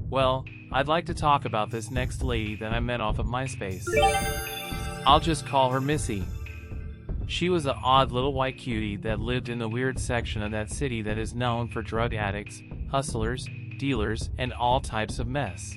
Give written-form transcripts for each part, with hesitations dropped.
Well, I'd like to talk about this next lady that I met off of MySpace. I'll just call her Missy. She was an odd little white cutie that lived in the weird section of that city that is known for drug addicts, hustlers, dealers, and all types of mess.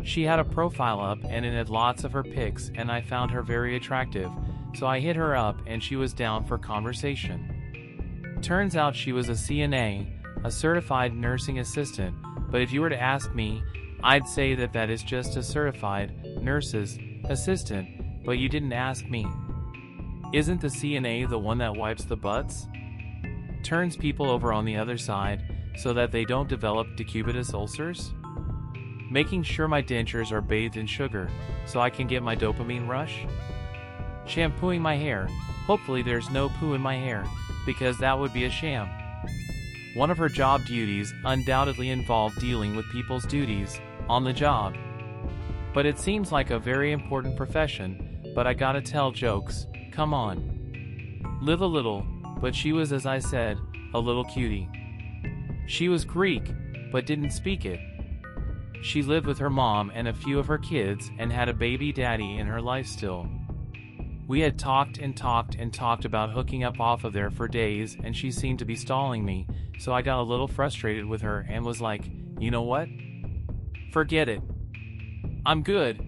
She had a profile up and it had lots of her pics, and I found her very attractive, so I hit her up and she was down for conversation. Turns out she was a CNA, a certified nursing assistant, but if you were to ask me, I'd say that that is just a certified nurse's assistant, but you didn't ask me. Isn't the CNA the one that wipes the butts? Turns people over on the other side so that they don't develop decubitus ulcers? Making sure my dentures are bathed in sugar so I can get my dopamine rush? Shampooing my hair, hopefully there's no poo in my hair, because that would be a sham. One of her job duties undoubtedly involved dealing with people's duties on the job. But it seems like a very important profession, but I gotta tell jokes, come on. Live a little, but she was, as I said, a little cutie. She was Greek, but didn't speak it. She lived with her mom and a few of her kids and had a baby daddy in her life still. We had talked and talked and talked about hooking up off of there for days, and she seemed to be stalling me, so I got a little frustrated with her and was like, you know what? Forget it. I'm good.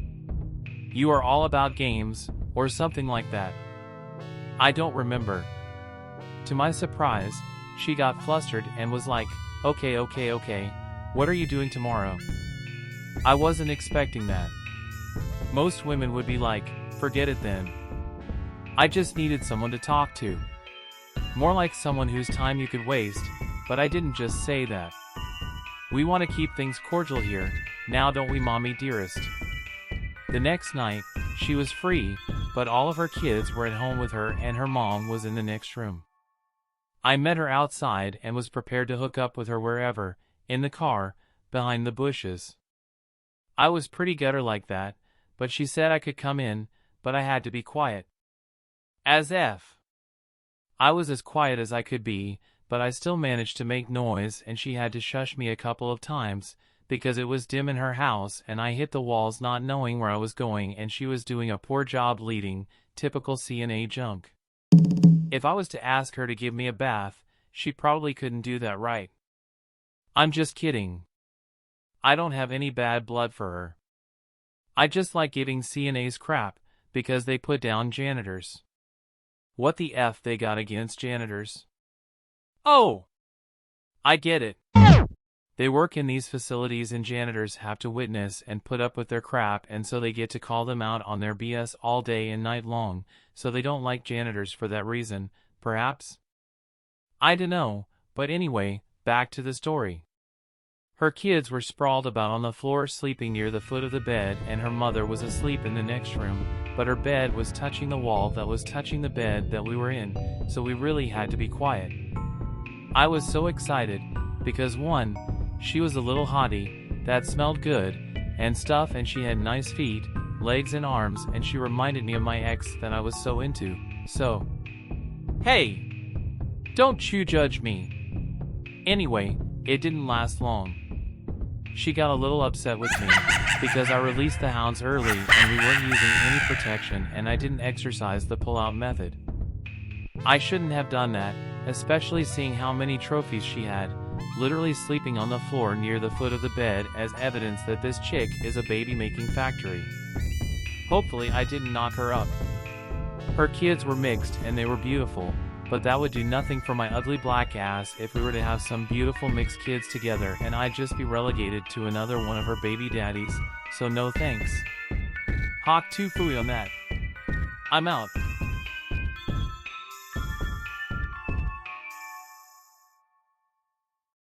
You are all about games, or something like that. I don't remember. To my surprise, she got flustered and was like, okay, what are you doing tomorrow? I wasn't expecting that. Most women would be like, forget it then. I just needed someone to talk to. More like someone whose time you could waste, but I didn't just say that. We want to keep things cordial here, now don't we, mommy dearest? The next night, she was free, but all of her kids were at home with her and her mom was in the next room. I met her outside and was prepared to hook up with her wherever, in the car, behind the bushes. I was pretty gutter like that, but she said I could come in, but I had to be quiet. As F. I was as quiet as I could be, but I still managed to make noise and she had to shush me a couple of times, because it was dim in her house and I hit the walls not knowing where I was going and she was doing a poor job leading, typical CNA junk. If I was to ask her to give me a bath, she probably couldn't do that right. I'm just kidding. I don't have any bad blood for her. I just like giving CNAs crap, because they put down janitors. What the F they got against janitors? Oh! I get it. They work in these facilities and janitors have to witness and put up with their crap, and so they get to call them out on their BS all day and night long, so they don't like janitors for that reason, perhaps? I dunno, but anyway, back to the story. Her kids were sprawled about on the floor sleeping near the foot of the bed, and her mother was asleep in the next room, but her bed was touching the wall that was touching the bed that we were in, so we really had to be quiet. I was so excited, because one, she was a little hottie, that smelled good, and stuff, and she had nice feet, legs and arms, and she reminded me of my ex that I was so into, so. Hey! Don't you judge me. Anyway, it didn't last long. She got a little upset with me, because I released the hounds early and we weren't using any protection and I didn't exercise the pull-out method. I shouldn't have done that, especially seeing how many trophies she had, literally sleeping on the floor near the foot of the bed as evidence that this chick is a baby-making factory. Hopefully I didn't knock her up. Her kids were mixed and they were beautiful, but that would do nothing for my ugly black ass if we were to have some beautiful mixed kids together and I'd just be relegated to another one of her baby daddies, so no thanks. Hawk 2 fooey on that. I'm out.